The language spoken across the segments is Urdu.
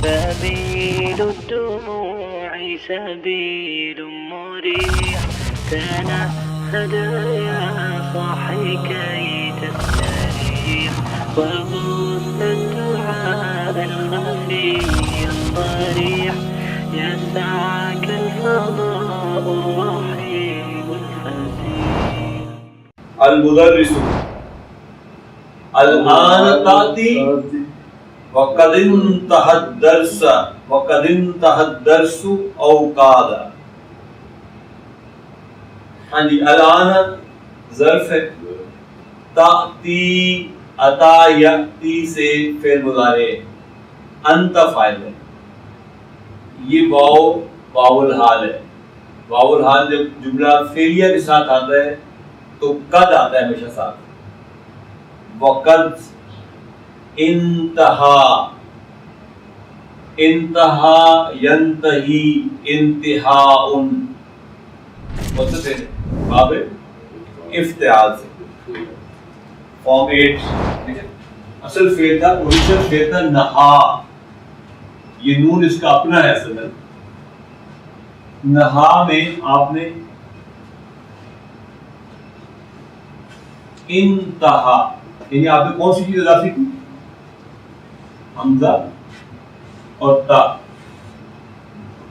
سبيل الدموع سبيل مريح تنهد يا صاحي كي تستريح وغص الدعاء الخفي الصريح يسعك الفضاء الرحيم الفسيح. المدرس الآن تأتي وقد انتهى الدرس أو قاد. ہاں جی، الآن ظرف ہے، تأتی عطا یأتی سے فعل مضارع ہے، انت فاعل ہے، یہ واو الحال ہے. واو الحال جب جملہ فعلیہ کے ساتھ آتا ہے تو قد آتا ہے ہمیشہ ساتھ. وقد انتہا ینتہی انتہاء مقصد ہے باب افتعال سے. فارم 8 اصل فعل تھا، اوریجنل فعل تھا نہا. یہ نون اس کا اپنا ہے اصل میں. نہا میں آپ نے انتہا یعنی آپ نے کون سی چیز اضافی کی؟ حمزہ اور تا.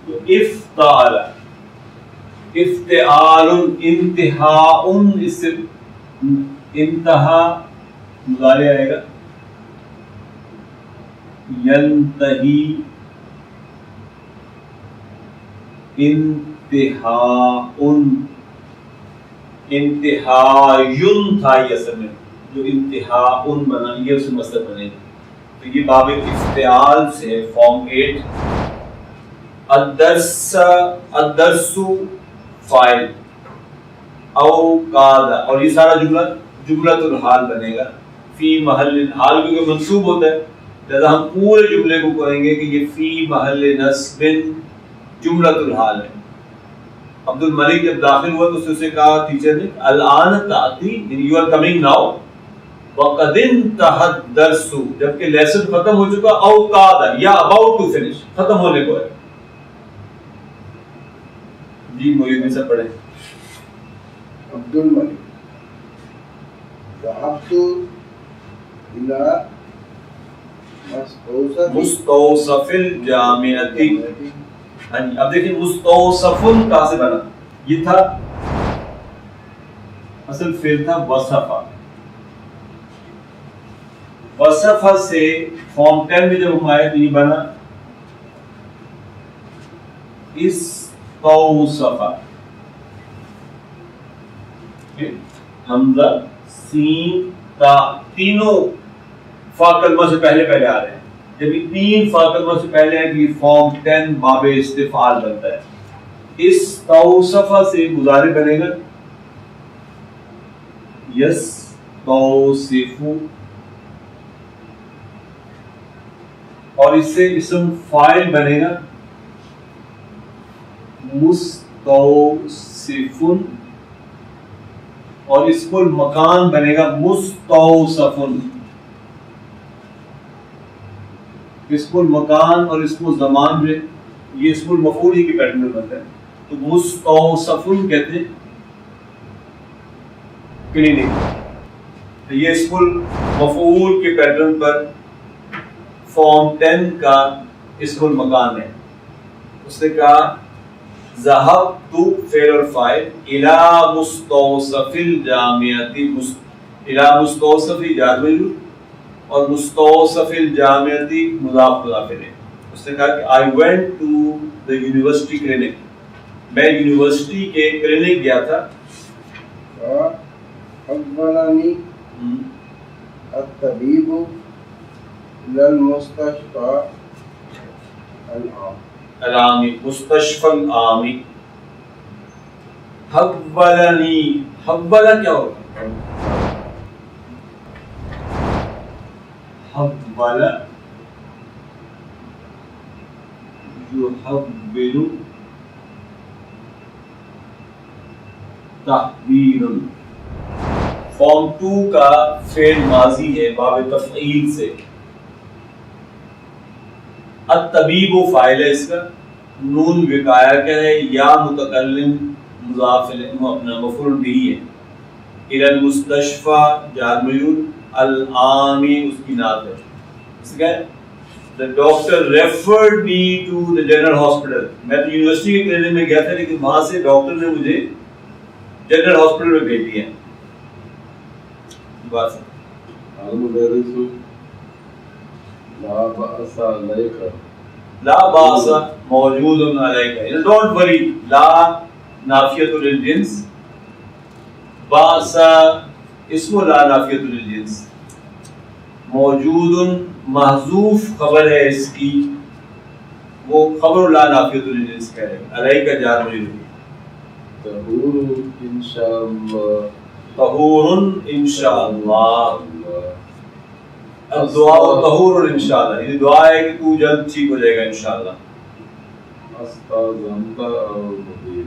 تو افتعال افتعال انتہاء، اس سے انتہا مضارع آئے گا. ینتہی انتہاء انتہایٌ تھا یہ اصل میں، جو انتہاء بنا یہ اس میں مصدر بنے گا. تو یہ باب افتعال سے فارم 8. الدرس فاعل او قاد، اور یہ سارا جملۃ الحال بنے گا. فی محل حال کیونکہ منصوب ہوتا ہے لہذا ہم پورے جملے کو کہیں گے کہ یہ فی محل نصب جملۃ الحال ہے. عبد الملک جب داخل ہوا تو اس سے کہا ٹیچر نے الآن تأتی یعنی یو آر کمنگ ناؤ، وقد انتہى الدرس جبکہ لیسن ختم ہو چکا، او قاد یا اباؤٹ ٹو فنش ختم ہونے کو ہے. جی مرید میں سے پڑھیں. عبد الملک ذهبت إلى مستوصف الجامعۃ. ہاں جی، اب دیکھیں مستوصف کہاں سے بنا؟ یہ تھا اصل فعل تھا وصفہ. وصفہ سے فارم 10 میں جب ہم آئے تو یہ بنا استوصفہ. حمزہ سین تا تینوں فا کلمہ سے پہلے آ رہے ہیں. جب یہ تین فا کلمہ سے پہلے ہیں کہ فارم 10 باب استفعال بنتا ہے. استوصفہ سے مضارع بنے گا یستوصف، اور اس سے اسم فاعل بنے گا مستوصف، اور اسم المکان بنے گا مستوصف. اسم المکان اور اسم الزمان میں یہ اسم المفعول ہی کے پیٹرن میں بنتا ہے. تو مستوصف کہتے ہیں کلینک. یہ اسم المفعول کے پیٹرن پر فارم 10 کا اسم المکان ہے. اس نے کہا ذهبت فعل اور فاعل الى مستوصف الجامعۃ، الى مستوصف جار مجرور اور مستوصف الجامعۃ مضاف مضاف الیہ. اس نے کہا کہ I went to the university clinic، میں یونیورسٹی کے کلینک گیا تھا. حولني الطبيب إلى المستشفى العامی، مستشفى العامی. حولنی، حولا کیا ہوگا؟ حولا یحول تحویل. فارم 2 کا فعل ماضی ہے باب تفعیل سے. الطبیب و فاعل ہے اس کا، نون وقایا کا ہے، یا متکلم مضاف اپنا مفعول بھی ہے، الی المستشفى جار مجرور، العامی اس کی نعت ہے. اس کا the doctor referred me to the general hospital. میں تو یونیورسٹی کے کلینک میں گیا تھا لیکن وہاں سے ڈاکٹر نے مجھے جنرل ہاسپٹل میں بھیج دیا. بات المدرس لا بأس علیک، لا باس موجود علیک، ڈونٹ وری، لا نافیۃ للجنس، باس اسم لا نافیۃ للجنس، موجود محذوف خبر ہے اس کی، وہ خبر لا نافیۃ للجنس کا ہے، علیہ کا جار مجرور. طہور انشاءاللہ، طہور انشاءاللہ، اب دعا و طہور انشاءاللہ، یہ دعا ہے کہ تو جلد ٹھیک ہو جائے گا انشاءاللہ. استاذنت المدیر،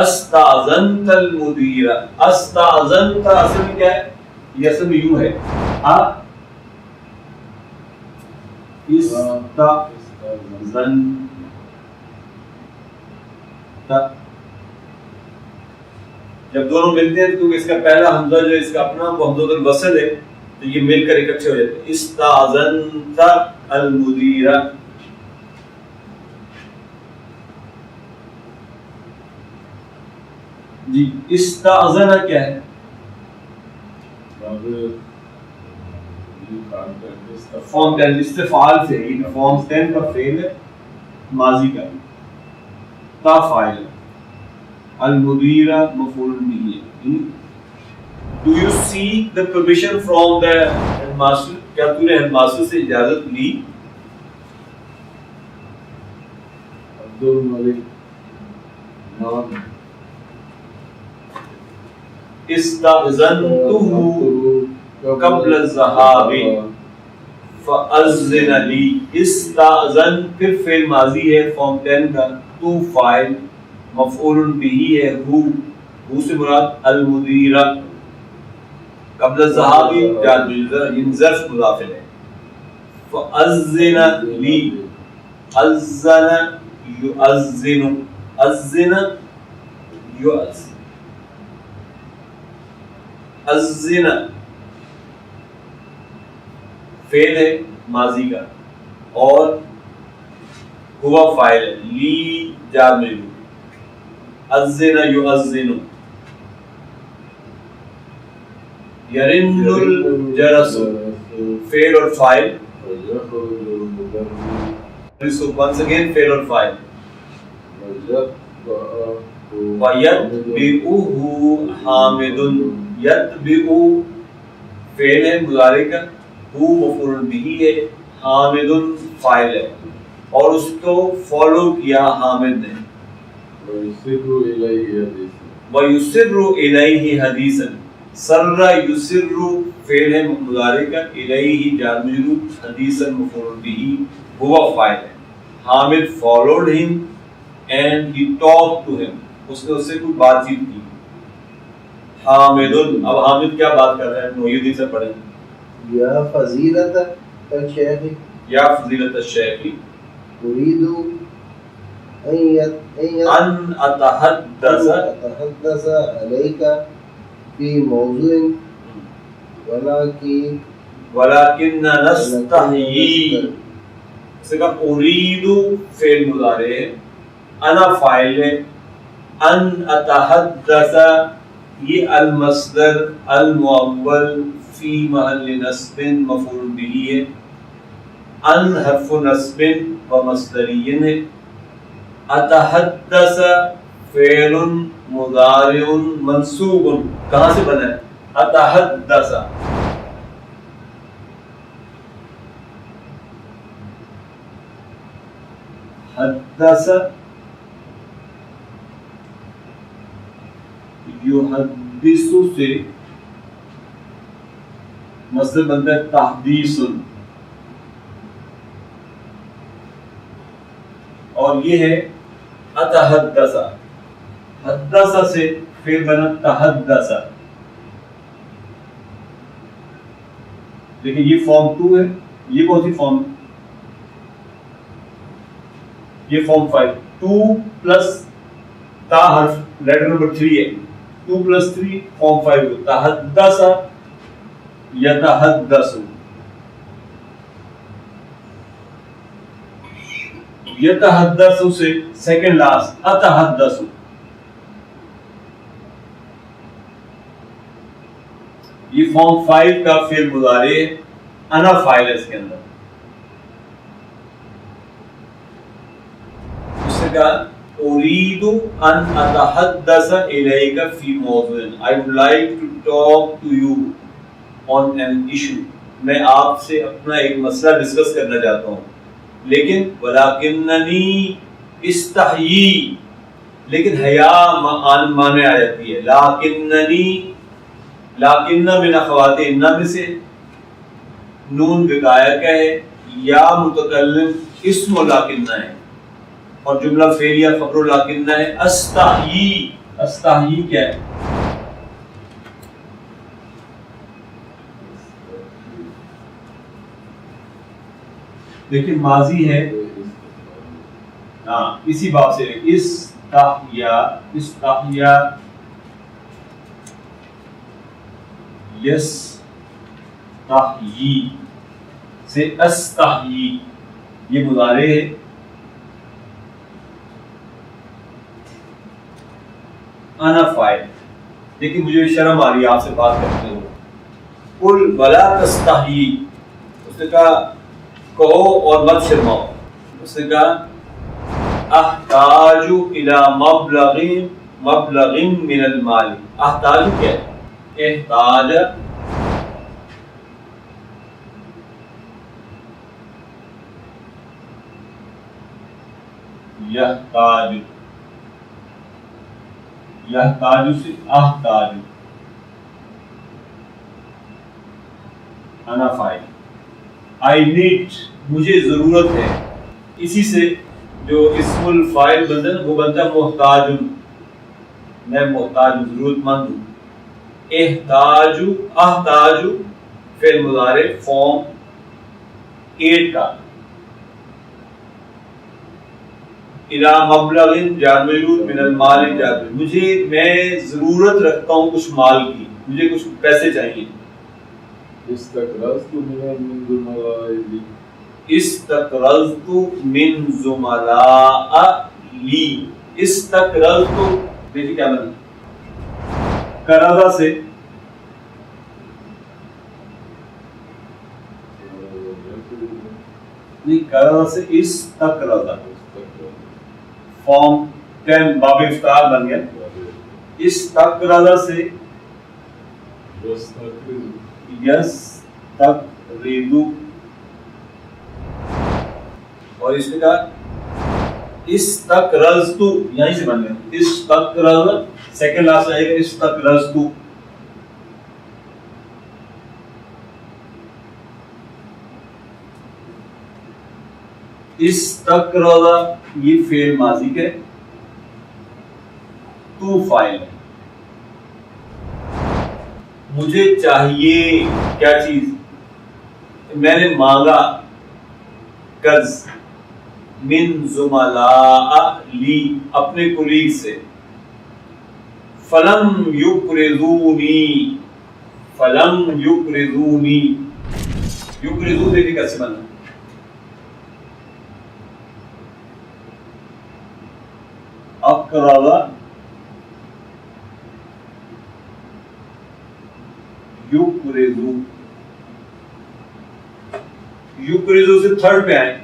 استاذنت المدیر، استاذنت اصل کیا ہے؟ یہ اصل یوں ہے، جب دونوں ملتے ہیں تو اس کا پہلا حمزہ جو اس کا اپنا وہ حمزۃ الوصل ہے تو یہ مل کر اکٹھے ہو جاتے ہیں. استاذنت المدیر، جی استاذن کیا ہے؟ فارم 10 استفعال سے، یہ فارم 10 کا فعل ہے ماضی کا، تا فاعل ہے، المدیر مفعول به ہے. Do you seek the permission from the headmaster؟ کیا تو نے ہیڈ ماسٹر سے اجازت لی؟ عبد الملک نام، استأذنته قبل الذهاب فأذن لي. استأذن پھر فعل ماضی ہے فارم 10 کا، تو فاعل، مفعول به ہے ہو سے مراد المدیر، قبل الذهاب جار مجرور، یہ ظرف مضاف ہے. فأذن لي، أذن يؤذن، أذن يؤذن، أذن فعل ہے ماضی کا اور ہوا فاعل ہے، لی جار مجرور، أذن يؤذن. يرن الجرس فعل اور فاعل، once again فعل اور فاعل. وَيَتْبِعُهُ حَامِدٌ، يَتْبِعُ فعل ہے مضارع کا، ہو مفعول به ہے، حامد فاعل ہے اور اس کو فالو کیا حامد نے. وَيُسِرُّ إِلَيْهِ حَدِيثًا، سر یسر فعل ہے مضارع کا، الیہ جار مجرور، حدیثا مفعول به، ہوا فاعل ہے. Hamid followed him and he talked to him، اس نے اس سے کوئی بات چیت کی. حامد، اب حامد کیا بات کر رہے ہیں؟ محیدین سے پڑھیں. یا فضیلت الشیخ، یا فضیلت الشیخ، اريد ان اتحدث عليك في موضوع ولكن نستحيي. اس کا اريد فعل مضارع ہے، انا فاعل ہے، ان اتحدث یہ المصدر المؤول فی محل نصب مفعول به ہے، ان حرف نصب و مصدری ہے، اتحدث فعل مضارع منصوب، کہاں سے بنا ہے؟ اتحدث، حدث یحدث سے مصدر بنتا ہے تحدیث، اور یہ ہے اتحدث، حدث سے پھر بنا تحدث. لیکن یہ فارم 2 ہے، یہ کون سی فارم؟ یہ فارم 5 2 پلس تا حرف لیٹر نمبر 3 ہے 2 پلس 3 فارم 5 کو تحدث یتحدث یتحدث سے سیکنڈ لاسٹ اتحدث یہ فارم 5 کا فعل مضارع ہے انا فاعل ہے اس کے اندر اس سے کہا اريد ان اتحدث اليك في موضوع I would like to talk to you on an issue میں آپ سے اپنا ایک مسئلہ ڈسکس کرنا چاہتا ہوں لیکن ولکننی استحیی لیکن حیا معنی آ جاتی ہے لاکننی لاکن من اخوات ان میں سے نون وقایہ کا ہے یا متکلم اسم لاکنہ ہے اور جملہ فعلیہ خبر لاکنہ ہے استحیی استحیی کیا ہے دیکھیں ماضی ہے ہاں اسی باب سے استحیا استحیا یس تحیی سے استحیی یہ مضارع ہے انا فاعل لیکن مجھے شرم آ رہی ہے آپ سے بات کرتے ہو قل ولا تستحیی اس نے کہا کہو اور مت شرماؤ اس نے کہا احتاج الی مبلغ من المال احتاج کیا ہے احتاج یحتاج یحتاج سے احتاج انا فاعل I need مجھے ضرورت ہے اسی سے جو اسم الفاعل بنتا ہے وہ بنتا ہے محتاج میں محتاج ضرورت مند ہوں احتاج احتاج فعل مضارع فارم 8 کا الى مبلغ جار مجرور من المال جار مجھے میں ضرورت رکھتا ہوں کچھ مال کی مجھے کچھ پیسے چاہیے استقرضت من زملاء استقرضت من زملاء لی استقرضت دیکھیں کیا بنا قرضہ سے نہیں قرضہ سے استقرضہ فارم 10 باب افتعال بن گیا استقرضہ سے یستقرض اور اس میں کہا استقرضت یہیں سے بن گیا استقرض سیکنڈ لاسٹ آئے گا استقرضت استقرض یہ فعل ماضی کا تو فاعل ہے مجھے چاہیے کیا چیز میں نے مانگا قرض من زملاء لی اپنے کولیگ سے فلم یقرضونی فلم یقرضونی یقرضو دیکھیں کیسے بنا اقرض یقرضو یقرضو سے تھرڈ پہ آئیں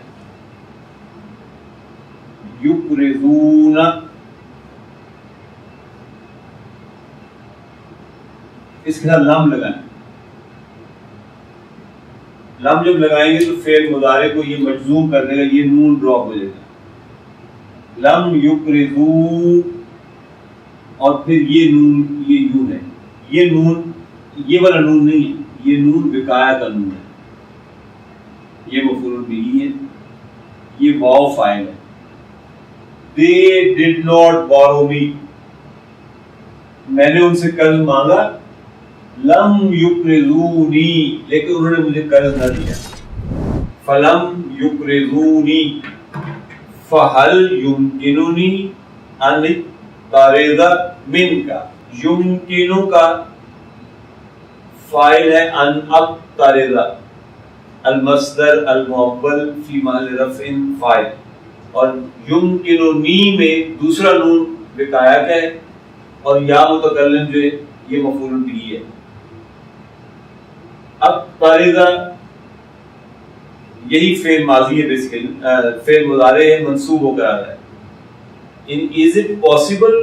یقرضون اس کے ساتھ لام لگائیں لام جب لگائیں گے تو فعل مضارع کو یہ مجزوم کرنے کا یہ نون ڈراپ ہو جائے گا لم یقرضو اور پھر یہ نون یہ یوں ہے یہ نون یہ والا نون نہیں ہے یہ نون وقایہ کا نون ہے یہ مفعول بہ ہے یہ واو فاعل ہے they did not borrow me میں نے ان سے قرض مانگا لم یقرضونی لیکن انہوں نے مجھے قرض نہ دیا فلم یقرضونی فَهَلْ يُمْكِنُنِي أَنِ أَقْتَرِضَ مِنْكَ، یمکنو کا فاعل ہے ان اقترض، المصدر المؤول فی محل رفع فاعل، اور یمکننی میں دوسرا نون وقایا کا ہے اور یا متکلم جو ہے یہ مفعول بھی ہے. اقترض یہی فعل ماضی ہے، بیسیکلی فعل مضارع ہے منصوب ہو کر آ رہا ہے. از اٹ پاسبل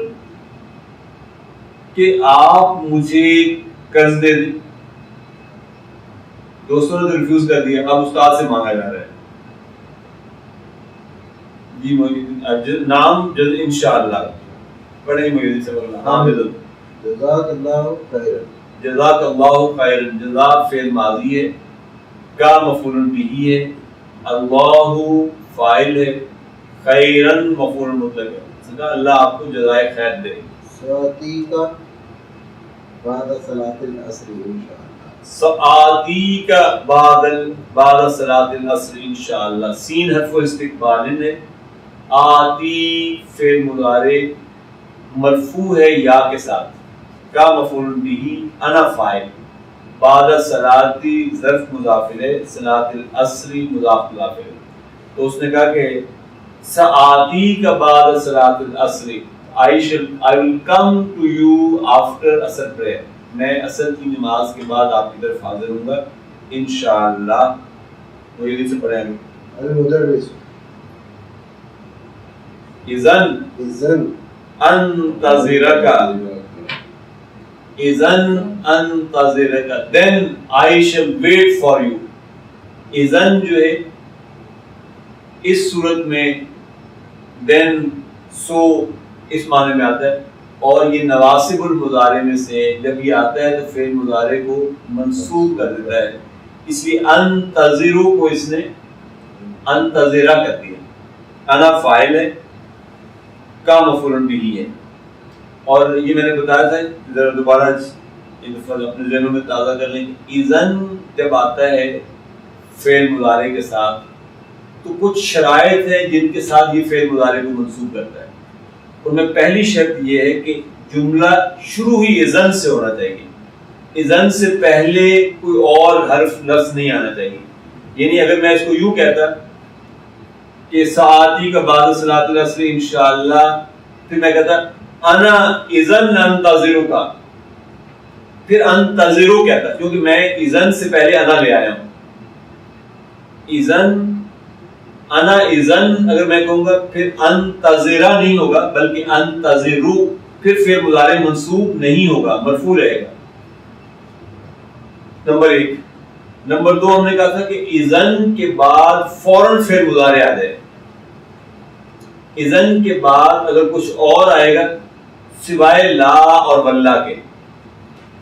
کہ آپ مجھے قرض دے دیں؟ دوستوں نے تو ریفیوز کر دیا، اب استاد سے مانگا جا رہا ہے. جی محدث نام انشاءاللہ پڑھیں محدث صلی اللہ حامد. جزاک اللہ خیر. جزاک اللہ خیر، جزا فعل ماضی ہے، کا مفعول بھی ہے، اللہ فاعل ہے، خیرن مفعول مطلق ہے. اللہ آپ کو جزائے خیر دے. سواتی کا بعد صلاۃ العصر انشاءاللہ. سآتی کا بعد صلاۃ العصر انشاءاللہ. سین حرف استقبال ہے. آتی فعل مضارع مرفوع ہے یا کے ساتھ، کا مفعول بھی، انا فاعل، بعد صلاۃ ظرف مضاف الیہ، صلاۃ العصر مضاف الیہ. تو اس نے کہا کہ سآتی کا بعد صلاۃ العصر، I will come to you after Asr prayer. میں عصر کی نماز کے بعد آپ کی طرف حاضر ہوں گا انشاءاللہ. وہ یہ سے پڑھیں گے. المدرس اذن انتظرک، اذن انتظرک، then I shall wait for you. اذن جو ہے اس صورت میں then so اس معنی میں آتا ہے، اور یہ نواسب المضارع میں سے جب یہ آتا ہے تو فعل مضارع کو منصوب کر دیتا ہے. اس لیے انتظرو کو اس نے انتظرہ کر دیا. انا فاعل ہے، کا مفعول بھی ہے. اور یہ میں نے بتایا تھا، ذرا دوبارہ ایک دفعہ اپنے ذہنوں میں تازہ کر لیں. اذن جب آتا ہے فعل مضارع کے ساتھ تو کچھ شرائط ہیں جن کے ساتھ یہ فعل مضارع کو منصوب کرتا ہے. ان میں پہلی شرط یہ ہے کہ جملہ شروع ہی اذن سے ہونا چاہیے. اذن سے پہلے کوئی اور حرف لفظ نہیں آنا چاہیے. یعنی اگر میں اس کو یوں کہتا کہ ساعتی کا بعد صلاۃ العصر انشاءاللہ، پھر میں کہتا انا اذن انتظرک، پھر انتظرو کہتا کیونکہ میں اذن سے پہلے انا لے آیا ہوں. اذن انا اذن اگر میں کہوں گا پھر انتظرہ نہیں ہوگا بلکہ انتظرو، پھر فعل مضارع منصوب نہیں ہوگا، مرفوع رہے گا. نمبر 1. نمبر 2 ہم نے کہا تھا کہ اذن کے بعد فوراً فعل مضارع آ جائے. اذن کے بعد اگر کچھ اور آئے گا سوائے لا اور واللہ کے،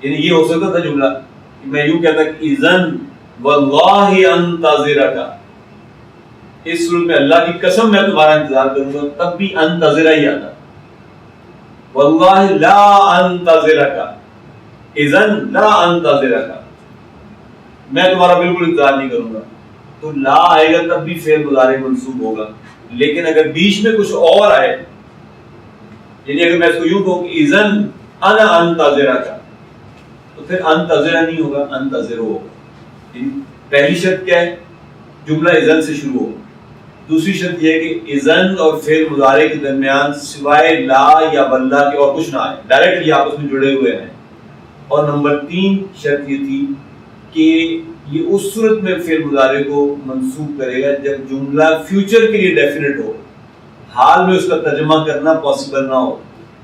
یعنی یہ ہو سکتا تھا جملہ کہ میں یوں کہتا کہ اذن واللہ انتظرک، اس صورت میں اللہ کی قسم میں تمہارا انتظار کروں گا، تب بھی انتظرہ ہی آتا. واللہ لا انتظرک، اذن لا انتظرک، میں تمہارا بالکل انتظار نہیں کروں گا. تو لا آئے گا تب بھی فعل مضارع منصوب ہوگا. لیکن اگر بیچ میں کچھ اور آئے، یعنی اگر میں اس کو یوں کہوں کہ اذن انا انتظرک، تو پھر انتظرہ نہیں ہوگا، انتظرو ہوگا. پہلی شرط کیا ہے؟ جملہ اذن سے شروع ہو. دوسری شرط یہ ہے کہ اذن اور فعل مضارع کے درمیان سوائے لا یا واللہ کے اور کچھ نہ آئے، ڈائریکٹلی آپس میں جڑے ہوئے ہیں. اور نمبر 3 شرط یہ تھی کہ یہ اس صورت میں فعل مضارع کو منصوب کرے گا جب جملہ فیوچر کے لیے ڈیفینیٹ ہو، حال میں اس کا ترجمہ کرنا پاسبل نہ ہو.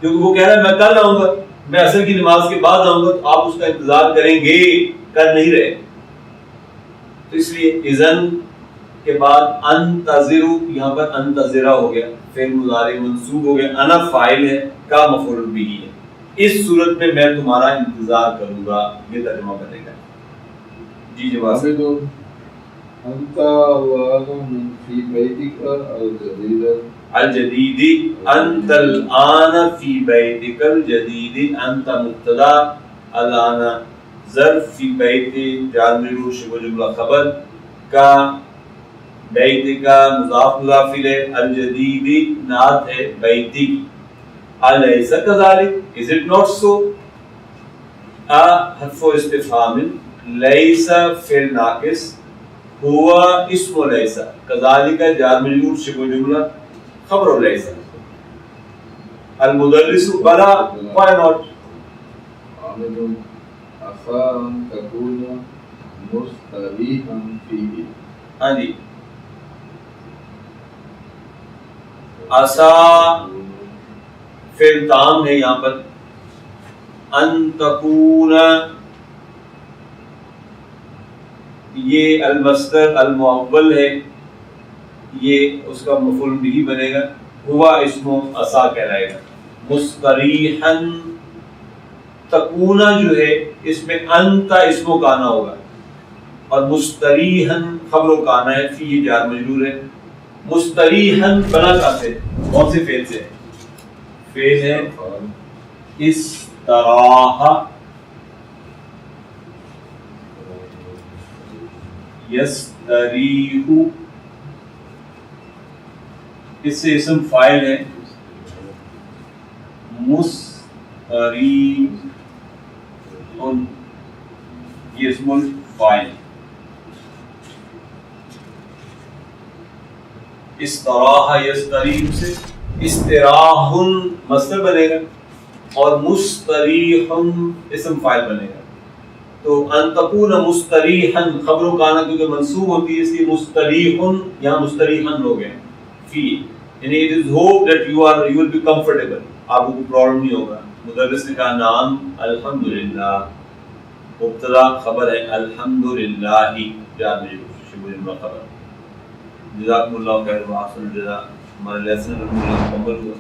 کیونکہ وہ کہہ رہا ہے میں کل آؤں گا، میں عصر کی نماز کے بعد آؤں گا، تو آپ اس کا انتظار کریں گے، کر نہیں رہے. تو اس لیے اذن کے بعد انتظرو، یہاں پر انتظرہ ہو گیا، فعل مضارع منصوب ہو گیا، انا فاعل ہے، کا مفعول بھی ہے. اس صورت میں میں تمہارا انتظار کروں گا، یہ ترجمہ کرے گا. جی جواب انت الان فی بیتک الجدید، الجدید انت الان فی بیتک الجدید، انت مبتدا، الان ظرف، فی بیت جار مجرور شبہ جملہ خبر، کا بیت کا مضاف مضاف الیہ، الجدید نعت ہے بیتی کی. الیس کذالک، از اٹ ناٹ سو؟ حرف استفہام، لیس فعل ناقص، ہوا اسم لیس، کذالک جار مجرور شبہ جملہ خبر لیس. المدرس بلا، why not؟ عامل عسى أن تكون مستريحا فيه. ہاں جی، عسا فعل تام ہے یہاں پر، ان تکون یہ المصدر المؤول ہے، یہ اس کا مفعول بھی بنے گا، ہوا اسم عسا کہلائے گا. مستریحا تکونا جو ہے اس میں انت اسم و کانا ہوگا، اور مستریحا خبر و کانا ہے، فی یہ جار مجرور ہے. مستریحا بنا کہاں سے، کون سے فعل سے؟ فعل ہے استراح یستریح، اس سے اسم فاعل ہے مستریح، یہ اسم الفاعل. استراح یستریح سے استراح مصدر بنے گا اور مستریح اسم فاعل بنے گا. تو ان تکون مستریحا خبر و کانا کیونکہ منصوب ہوتی ہے، اس لیے مستریح یہاں مستریحا ہو گئے فی، یعنی it is hope that you will be comfortable، آپ کو کوئی پرابلم نہیں ہوگا. مدرس نے کہا نعم الحمدللہ، مبتدا خبر ہے الحمدللہ جار مجرور شبہ جملہ خبر. جزاکم اللہ خیر و احسن الجزاء. ہمارا لیسن الحمدللہ مکمل ہوا.